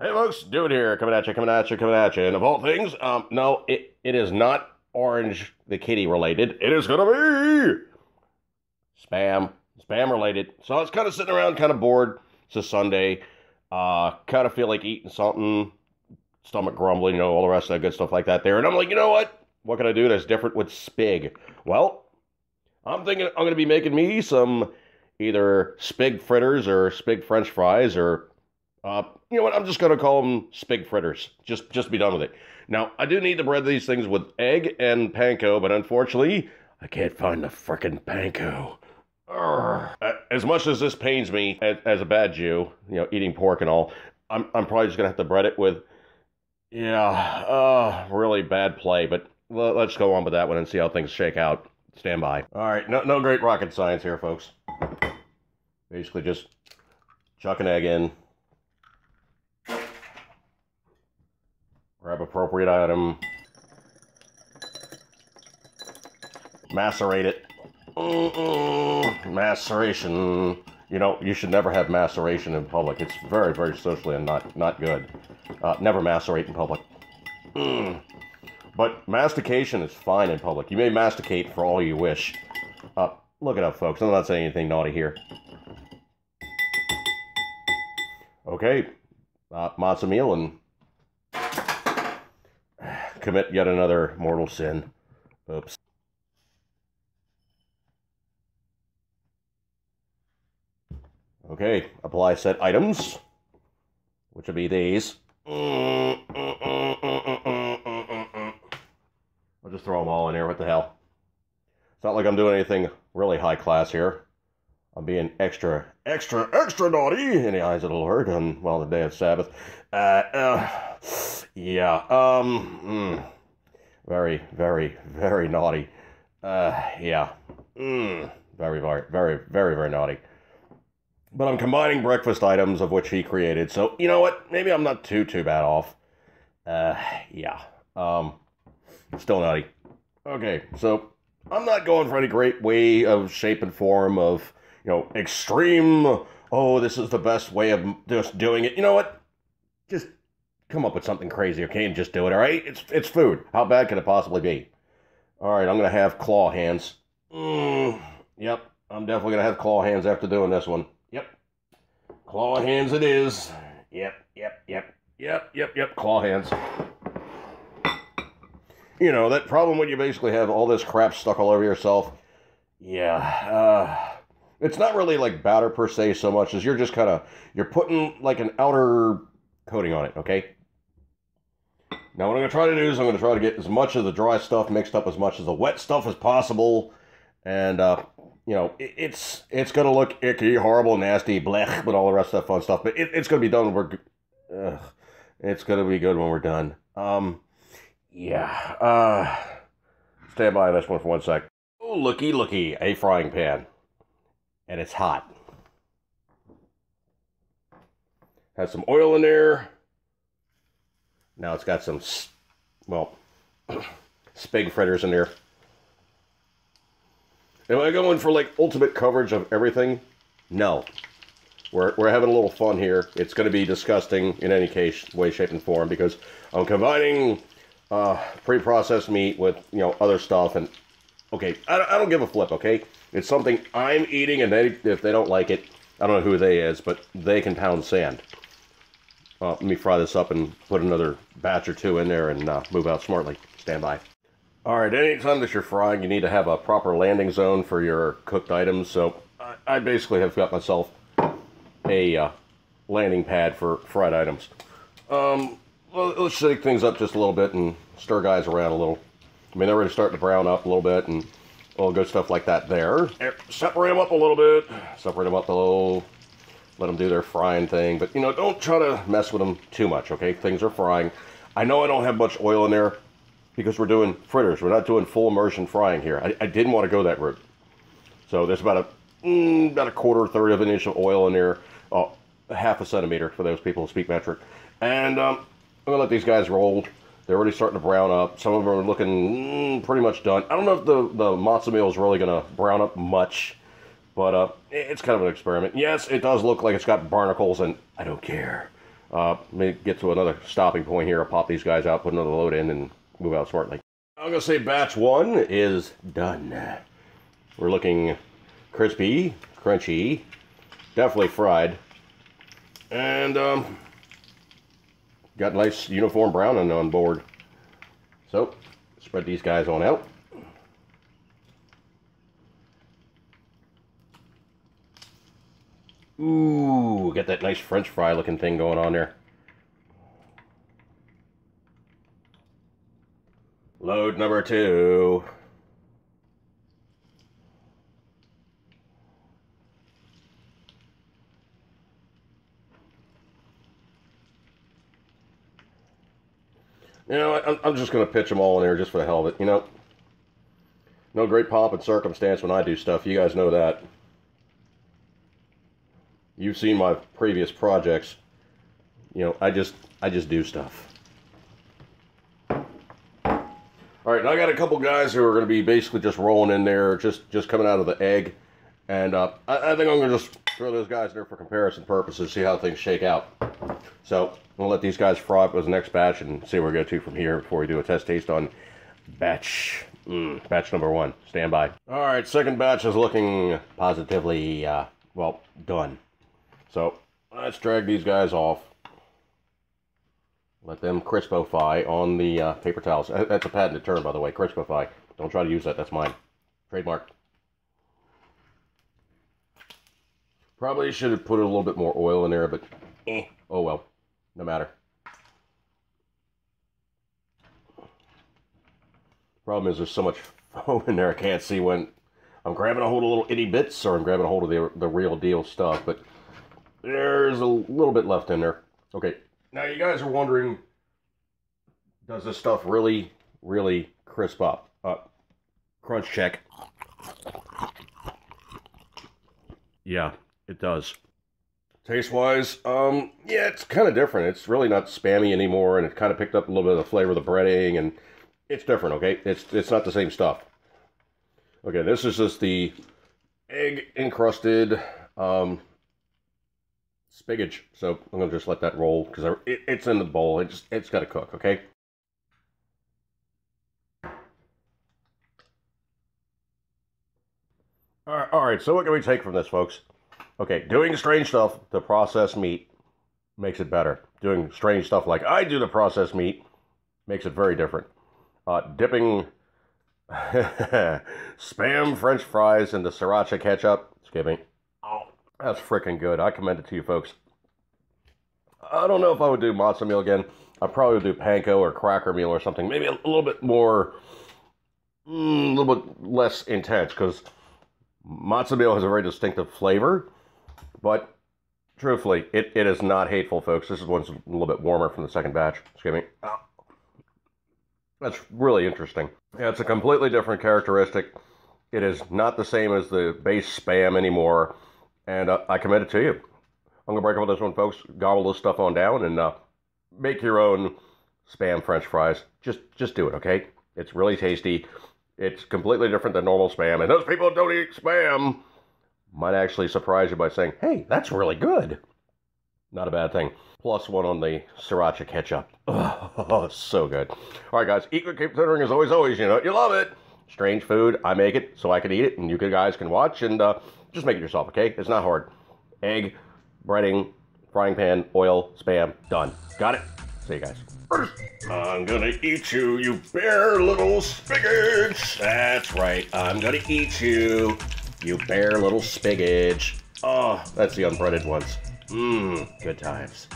Hey folks, Dude here, coming at you, coming at you, coming at you. And of all things, no, it is not Orange the Kitty related. It is gonna be spam related. So I was kind of sitting around, kind of bored. It's a Sunday. Kind of feel like eating something, stomach grumbling, all the rest of that good stuff like that there. And I'm like, you know what? What can I do that's different with spig? Well, I'm thinking I'm gonna be making me some either spig fritters or spig French fries or you know what? I'm just going to call them spig fritters. Just be done with it. Now, I do need to bread these things with egg and panko, but unfortunately, I can't find the frickin' panko. As much as this pains me as a bad Jew, eating pork and all, I'm probably just going to have to bread it with, really bad play, but let's go on with that one and see how things shake out. Stand by. All right, no great rocket science here, folks. Basically just chuck an egg in. Grab appropriate item. Macerate it. Maceration. You should never have maceration in public. It's very, very socially and not good. Never macerate in public. But mastication is fine in public. You may masticate for all you wish. Look it up, folks. I'm not saying anything naughty here. Okay. Matzo meal and commit yet another mortal sin. Oops. Okay, apply set items, which will be these. I'll just throw them all in here. What the hell? It's not like I'm doing anything really high class here. I'm being extra naughty in the eyes of the Lord on, the day of Sabbath. Very, very, very naughty. Very, very naughty. But I'm combining breakfast items of which he created, so you know what? Maybe I'm not too bad off. Still naughty. Okay, so I'm not going for any great way of shape and form of, extreme, this is the best way of just doing it. You know what? Just come up with something crazy, okay, and just do it, all right? It's food. How bad can it possibly be? All right, I'm going to have claw hands. Yep, I'm definitely going to have claw hands after doing this one. Yep. Claw hands it is. Yep, claw hands. That problem when you basically have all this crap stuck all over yourself. It's not really like batter per se so much as you're just you're putting like an outer coating on it, okay? Now what I'm going to try to do is I'm going to try to get as much of the dry stuff mixed up as much of the wet stuff as possible. And, it's going to look icky, horrible, nasty, blech, but all the rest of that fun stuff. But it's going to be done when we're... it's going to be good when we're done. Stand by on this one for 1 sec. Oh, looky, a frying pan. And it's hot. Has some oil in there. Now it's got some, spig fritters in there. Am I going for like ultimate coverage of everything? No. We're having a little fun here. It's going to be disgusting in any case, way, shape, and form because I'm combining pre-processed meat with other stuff. And okay, I don't give a flip. Okay, it's something I'm eating, and if they don't like it, I don't know who they is, but they can pound sand. Let me fry this up and put another batch or two in there and move out smartly. Stand by. All right, anytime that you're frying, you need to have a proper landing zone for your cooked items. So I basically have got myself a landing pad for fried items. Well, let's shake things up just a little bit and stir guys around a little. I mean, they're already starting to brown up a little bit and all good stuff like that there. Separate them up a little bit. Separate them up a little. Let them do their frying thing. But, don't try to mess with them too much, okay? Things are frying. I know I don't have much oil in there because we're doing fritters. We're not doing full immersion frying here. I didn't want to go that route. So there's about a quarter, third of an inch of oil in there. Half a centimeter for those people who speak metric. And I'm going to let these guys roll. They're already starting to brown up. Some of them are looking pretty much done. I don't know if the matzo meal is really going to brown up much. But it's kind of an experiment. Yes, it does look like it's got barnacles, and I don't care. Let me get to another stopping point here. I'll pop these guys out, put another load in, and move out smartly. I'm going to say batch 1 is done. We're looking crispy, crunchy, definitely fried, and got nice uniform browning on board. So, spread these guys on out. Ooh, get that nice French fry looking thing going on there. Load number 2. You know, I'm just going to pitch them all in there just for the hell of it. You know, no great pomp and circumstance when I do stuff. You guys know that. You've seen my previous projects. You know, I just do stuff. All right, now I got a couple guys who are going to be basically just rolling in there, just coming out of the egg. And I think I'm going to just throw those guys in there for comparison purposes, see how things shake out. So we'll let these guys fry up as the next batch and see where we go to from here before we do a test taste on batch number 1. Stand by. All right, second batch is looking positively, well, done. So let's drag these guys off. Let them crispify on the paper towels. That's a patented term, by the way, crispify. Don't try to use that, that's mine. Trademark. Probably should have put a little bit more oil in there, but oh well, no matter. Problem is there's so much foam in there I can't see when I'm grabbing a hold of little itty bits or I'm grabbing a hold of the real deal stuff, but there's a little bit left in there. Okay, now you guys are wondering, does this stuff really crisp up? Crunch check. Yeah, it does. Taste-wise, yeah, it's kind of different. It's really not spammy anymore, and it kind of picked up a little bit of the flavor of the breading, and it's different, okay? It's not the same stuff. Okay, this is just the egg-encrusted spigage. So I'm going to just let that roll, because it's in the bowl. It's got to cook, okay? All right, so what can we take from this, folks? Okay, doing strange stuff to process meat makes it better. Doing strange stuff like I do to process meat makes it very different. Dipping Spam French fries into sriracha ketchup. Excuse me. Oh, that's freaking good. I commend it to you, folks. I don't know if I would do matzo meal again. I probably would do panko or cracker meal or something. Maybe a little bit more, a little bit less intense, because matzo meal has a very distinctive flavor. But truthfully, it is not hateful, folks. This one's a little bit warmer from the second batch. Excuse me. Oh. That's really interesting. Yeah, it's a completely different characteristic. It is not the same as the base Spam anymore, and I commend it to you. I'm going to break up this one, folks. Gobble this stuff on down and make your own Spam French fries. Just do it, okay? It's really tasty. It's completely different than normal Spam, and those people who don't eat Spam might actually surprise you by saying, hey, that's really good. Not a bad thing. Plus one on the sriracha ketchup. Oh, so good. All right, guys, eat, keep considering as always, you know, you love it. Strange food, I make it so I can eat it, and you guys can watch, and just make it yourself, okay? It's not hard. Egg, breading, frying pan, oil, Spam, done. Got it? See you guys. I'm gonna eat you, you bare little spigot. That's right, I'm gonna eat you, you bare little spigot. Oh, that's the unbreaded ones. Good times.